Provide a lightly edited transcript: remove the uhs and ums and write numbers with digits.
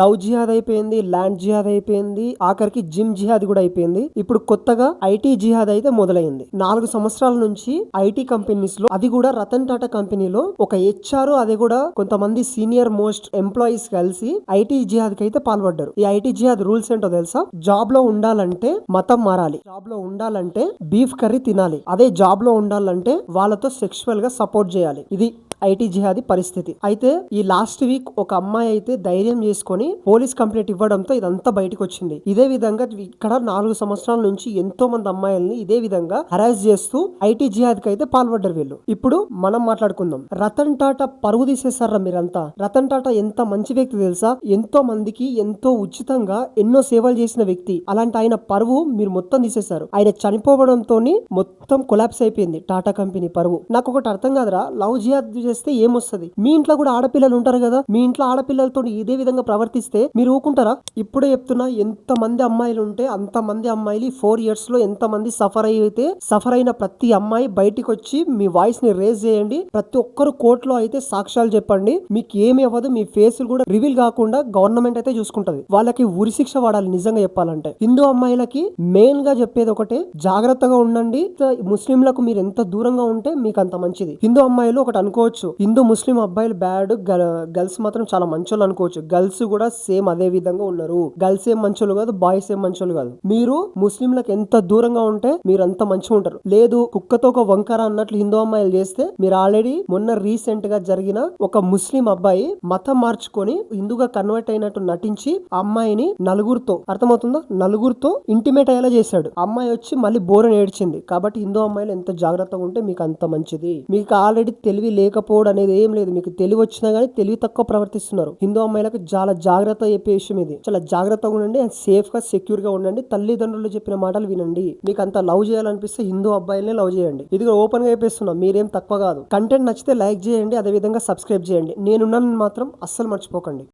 Love జిహాద్ అయిపోయింది, land జిహాద్ అయిపోయింది, ఆఖరికి జిమ్ జిహాద్ కూడా అయిపోయింది. ఇప్పుడు కొత్తగా ఐటీ జిహాద్ అయితే మొదలైంది. 4 సంవత్సరాల నుంచి ఐటీ కంపెనీస్ లో, అది కూడా రతన్ టాటా కంపెనీలో ఒక హెచ్ఆర్, అది కూడా కొంతమంది సీనియర్ మోస్ట్ ఎంప్లాయీస్ కలిసి ఐటీ జిహాద్ కి అయితే పాల్పడ్డారు. ఈ ఐటీ జిహాద్ రూల్స్ ఏంటో తెలుసా? జాబ్ లో ఉండాలంటే మతం మారాలి, జాబ్ లో ఉండాలంటే బీఫ్ కర్రీ తినాలి, అదే జాబ్ లో ఉండాలంటే వాళ్ళతో సెక్షువల్ గా సపోర్ట్ చేయాలి. ఇది ఐటీ జిహాదీ పరిస్థితి. అయితే ఈ లాస్ట్ వీక్ ఒక అమ్మాయి అయితే ధైర్యం చేసుకొని పోలీస్ కంప్లైంట్ ఇవ్వడంతో ఇదంతా బయటకు వచ్చింది. ఇదే విధంగా ఇక్కడ 4 సంవత్సరాల నుంచి ఎంతో మంది అమ్మాయిల్ని ఇదే విధంగా హరాస్ చేస్తూ ఐటీ జిహాద్ కి అయితే పాల్పడ్డారు వీళ్ళు. ఇప్పుడు మనం మాట్లాడుకుందాం. రతన్ టాటా పరుగు తీసేసారా మీరంతా? రతన్ టాటా ఎంత మంచి వ్యక్తి తెలుసా? ఎంతో మందికి ఎంతో ఉచితంగా ఎన్నో సేవలు చేసిన వ్యక్తి. అలాంటి ఆయన పరువు మీరు మొత్తం తీసేశారు. ఆయన చనిపోవడంతో మొత్తం కొలాప్స్ అయిపోయింది టాటా కంపెనీ పరువు. నాకు ఒకటి అర్థం కాదురా, లవ్ జిహాద్ చేస్తే ఏమొస్తుంది? మీ ఇంట్లో కూడా ఆడపిల్లలు ఉంటారు కదా, మీ ఇంట్లో ఆడపిల్లలతో ఇదే విధంగా ప్రవర్తిస్తే మీరు ఊకుంటారా? ఇప్పుడే చెప్తున్నా, ఎంత మంది అమ్మాయిలు ఉంటే అంత మంది అమ్మాయిలు 4 years లో ఎంత మంది సఫర్ అయిన ప్రతి అమ్మాయి బయటికి వచ్చి మీ వాయిస్ ని రేజ్ చేయండి. ప్రతి ఒక్కరు కోర్టులో అయితే సాక్ష్యాలు చెప్పండి. మీకు ఏమి అవ్వదు, మీ ఫేస్ కూడా రివీల్ కాకుండా గవర్నమెంట్ అయితే చూసుకుంటది. వాళ్ళకి ఉరిశిక్ష వాడాలి. నిజంగా చెప్పాలంటే హిందూ అమ్మాయిలకి మెయిన్ గా చెప్పేది ఒకటే, జాగ్రత్తగా ఉండండి. ముస్లింలకు మీరు ఎంత దూరంగా ఉంటే మీకు అంత మంచిది. హిందూ అమ్మాయిలు ఒకటి అనుకోవచ్చు, హిందూ ముస్లిం అబ్బాయిలు బ్యాడ్, గర్ల్స్ మాత్రం చాలా మంచోళ్ళు అనుకోవచ్చు. గర్ల్స్ కూడా సేమ్ అదే విధంగా ఉన్నారు. గర్ల్స్ ఏం మంచోళ్ళు కాదు, బాయ్స్ ఏం మంచోళ్ళు కాదు. మీరు ముస్లింలకు ఎంత దూరంగా ఉంటే మీరు అంత మంచిగా ఉంటారు. లేదు కుక్కతో ఒక వంకర అన్నట్లు హిందూ అమ్మాయిలు చేస్తే, మీరు ఆల్రెడీ మొన్న రీసెంట్ గా జరిగిన ఒక ముస్లిం అబ్బాయి మతం మార్చుకొని హిందూగా కన్వర్ట్ అయినట్టు నటించి ఆ అమ్మాయిని నలుగురితో, అర్థమవుతుందా, నలుగురితో ఇంటిమేట్ అయ్యేలా చేశాడు. అమ్మాయి వచ్చి మళ్ళీ బోరని ఏడ్చింది. కాబట్టి హిందూ అమ్మాయిలు ఎంత జాగ్రత్తగా ఉంటే మీకు అంత మంచిది. మీకు ఆల్రెడీ తెలివి లేకపోవడం అనేది ఏం లేదు. మీకు తెలివి వచ్చినా గానీ తెలివి తక్కువ ప్రవర్తిస్తున్నారు. హిందూ అమ్మాయిలకు చాలా జాగ్రత్త చెప్పే విషయం ఇది. చాలా జాగ్రత్తగా ఉండండి, సేఫ్ గా సెక్యూర్ గా ఉండండి. తల్లిదండ్రులు చెప్పిన మాటలు వినండి. మీకు అంత లవ్ చేయాలనిపిస్తే హిందూ అబ్బాయిలనే లవ్ చేయండి. ఇది ఓపెన్ గా చెప్పేస్తున్నా, మీరేం తక్కువ కాదు. కంటెంట్ నచ్చితే లైక్ చేయండి, అదే విధంగా సబ్స్క్రైబ్ చేయండి. నేనున్నాను మాత్రం అస్సలు మర్చిపోకండి.